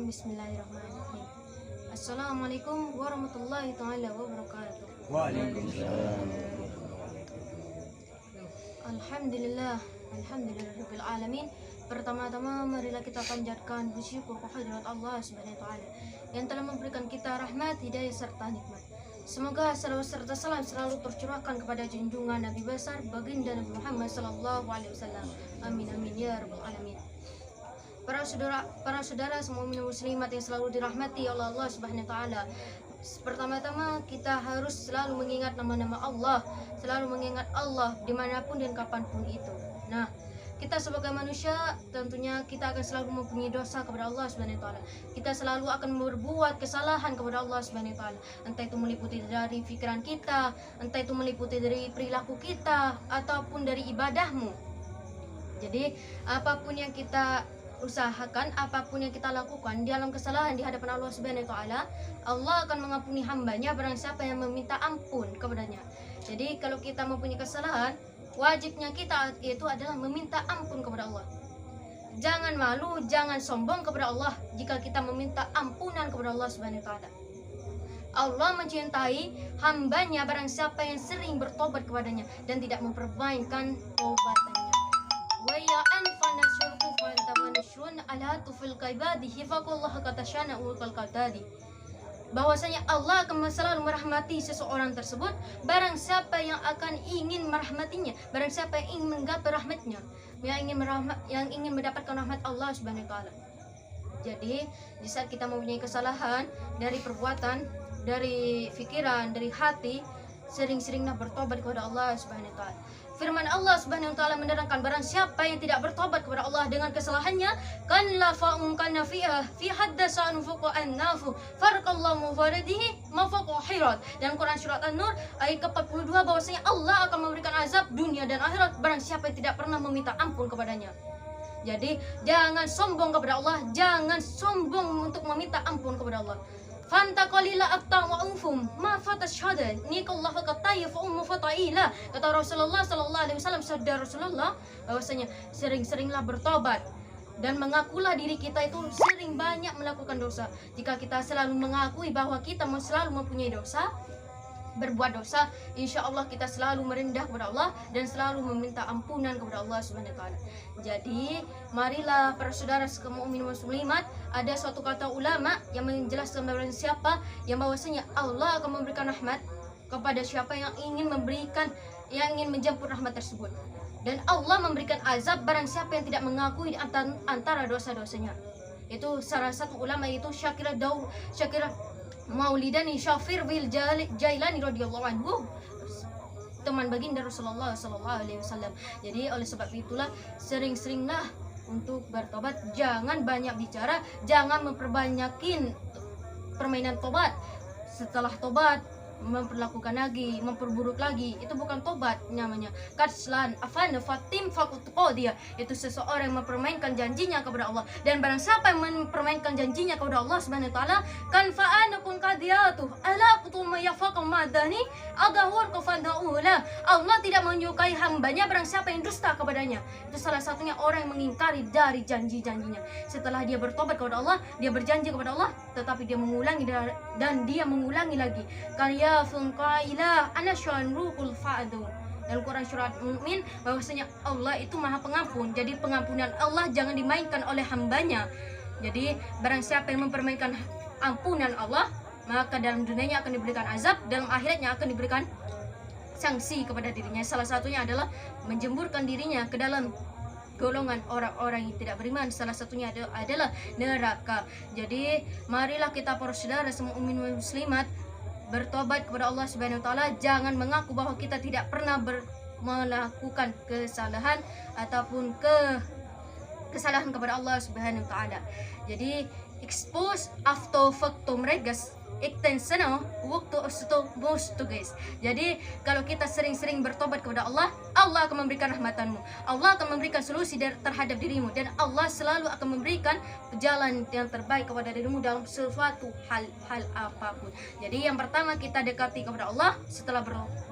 Bismillahirrahmanirrahim. Bismillahirrahmanirrahim. Assalamualaikum warahmatullahi taala wabarakatuh. Waalaikumsalam. Alhamdulillah, alhamdulillahirabbil alamin. Pertama-tama marilah kita panjatkan bersyukur kehadirat Allah Subhanahu wa taala yang telah memberikan kita rahmat, hidayah serta nikmat. Semoga salawat serta salam selalu tercurahkan kepada junjungan Nabi besar baginda Nabi Muhammad sallallahu alaihi wasallam. Amin amin ya rabbal alamin. Para saudara semua muslimat yang selalu dirahmati oleh Allah Subhanahu wa taala. Pertama-tama kita harus selalu mengingat nama-nama Allah, selalu mengingat Allah dimanapun dan kapanpun itu. Nah, kita sebagai manusia tentunya kita akan selalu mempunyai dosa kepada Allah Subhanahu wa taala. Kita selalu akan berbuat kesalahan kepada Allah Subhanahu wa taala. Entah itu meliputi dari pikiran kita, entah itu meliputi dari perilaku kita ataupun dari ibadahmu. Jadi, apapun yang kita usahakan, apapun yang kita lakukan di dalam kesalahan di hadapan Allah Subhanahu wa taala, Allah akan mengampuni hambanya barang siapa yang meminta ampun kepadanya. Jadi kalau kita mempunyai kesalahan, wajibnya kita itu adalah meminta ampun kepada Allah. Jangan malu, jangan sombong kepada Allah jika kita meminta ampunan kepada Allah Subhanahu wa taala. Allah mencintai hambanya barang siapa yang sering bertobat kepadanya dan tidak mempermainkan taubatannya. Wa ya anfana syurku fa tamanashun ala tufil qaibadihi faqullahu katashana ulqal qadadi. Bahwasanya Allah akan selalu merahmati seseorang tersebut barang siapa yang akan ingin merahmatinya, barang siapa yang ingin menggapai rahmatnya, yang ingin mendapatkan rahmat Allah Subhanahu wa taala. Jadi di saat kita mempunyai kesalahan dari perbuatan, dari pikiran, dari hati, sering-seringlah bertobat kepada Allah Subhanahu wa taala. Firman Allah Subhanahu wa taala menerangkan barang siapa yang tidak bertobat kepada Allah dengan kesalahannya, kan la fa'um kana fiha fi haddasan fuqa an-nafu farqallahu mufaridihi mafaqu hirat. Dan Quran surat An-Nur ayat ke-42 bahwasanya Allah akan memberikan azab dunia dan akhirat barang siapa yang tidak pernah meminta ampun kepadanya. Jadi jangan sombong kepada Allah, jangan sombong untuk meminta ampun kepada Allah. Fanta qalila aqta wa umfum ma fatashhada nikallah faqatayya fa ummu fataila. Kata Rasulullah sallallahu alaihi wasallam, sabda Rasulullah bahwasanya sering-seringlah bertobat dan mengakulah diri kita itu sering banyak melakukan dosa. Jika kita selalu mengakui bahwa kita selalu mempunyai dosa, berbuat dosa, insya Allah kita selalu merendah kepada Allah dan selalu meminta ampunan kepada Allah Subhanahu wa taala. Jadi, marilah para saudara sekalian mukmin muslimat, ada suatu kata ulama yang menjelaskan bahwa siapa yang bahwasanya Allah akan memberikan rahmat kepada siapa yang ingin menjemput rahmat tersebut. Dan Allah memberikan azab barang siapa yang tidak mengakui antara dosa-dosanya. Itu salah satu ulama itu Syakirah Maulidani Syafir bil Jailani radhiyallahu anhu, teman baginda Rasulullah sallallahu alaihi wasallam. Jadi oleh sebab itulah sering-seringlah untuk bertobat, jangan banyak bicara, jangan memperbanyakin permainan tobat. Setelah tobat memperlakukan lagi, memperburuk lagi, itu bukan tobat namanya. Kaslan afan fatim fakut dia, itu seseorang yang mempermainkan janjinya kepada Allah. Dan barang siapa yang mempermainkan janjinya kepada Allah Subhanahu wa taala, kan fa'anakum qadiyatu ala qutum yafaqam madani adahur kafadaula. Allah tidak menyukai hambanya barang siapa yang dusta kepadanya. Itu salah satunya orang yang mengingkari dari janji-janjinya. Setelah dia bertobat kepada Allah, dia berjanji kepada Allah, tetapi dia mengulangi dan dia mengulangi lagi. Karya funqailah anasyanrukul fa'du. Dalam Quran surat Mukmin bahwasanya Allah itu Maha Pengampun. Jadi pengampunan Allah jangan dimainkan oleh hambanya. Jadi barang siapa yang mempermainkan ampunan Allah, maka dalam dunianya akan diberikan azab, dalam akhiratnya akan diberikan sanksi kepada dirinya. Salah satunya adalah menjemburkan dirinya ke dalam golongan orang-orang yang tidak beriman. Salah satunya adalah neraka. Jadi marilah kita para saudara semua mukmin muslimat bertobat kepada Allah Subhanahu wa taala. Jangan mengaku bahwa kita tidak pernah melakukan kesalahan ataupun kesalahan kepada Allah Subhanahu wa taala. Jadi expose after factum regas extensiono waktu guys. Jadi kalau kita sering-sering bertobat kepada Allah, Allah akan memberikan rahmatanmu. Allah akan memberikan solusi terhadap dirimu, dan Allah selalu akan memberikan jalan yang terbaik kepada dirimu dalam sesuatu hal apapun. Jadi yang pertama, kita dekati kepada Allah. Setelah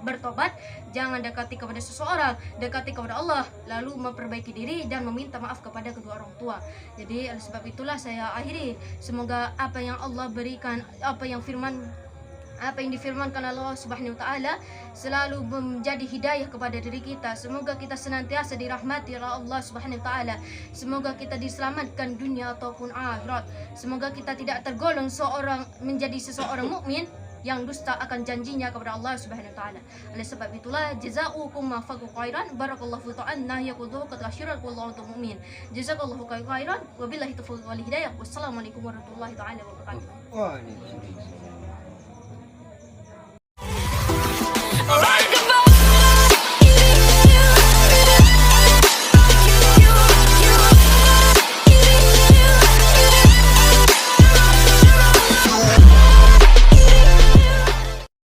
bertobat, jangan dekati kepada seseorang, dekati kepada Allah, lalu memperbaiki diri dan meminta maaf kepada kedua orang tua. Jadi oleh sebab itulah saya akhiri, semoga apa yang Allah berikan, apa yang difirmankan Allah Subhanahu wa taala selalu menjadi hidayah kepada diri kita. Semoga kita senantiasa dirahmati oleh Allah Subhanahu wa taala. Semoga kita diselamatkan dunia ataupun akhirat. Semoga kita tidak tergolong menjadi seseorang mukmin yang dusta akan janjinya kepada Allah Subhanahu wa taala. Oleh sebab itulah, jazakum mafaqu khairan, barakallahu ta'ala nahyakudu qad asyirat wallahu antum mu'min. Jazakallahu khairan, wabillahi taufiq wal hidayah. Wassalamualaikum warahmatullahi taala wabarakatuh. Waalaikumsalam.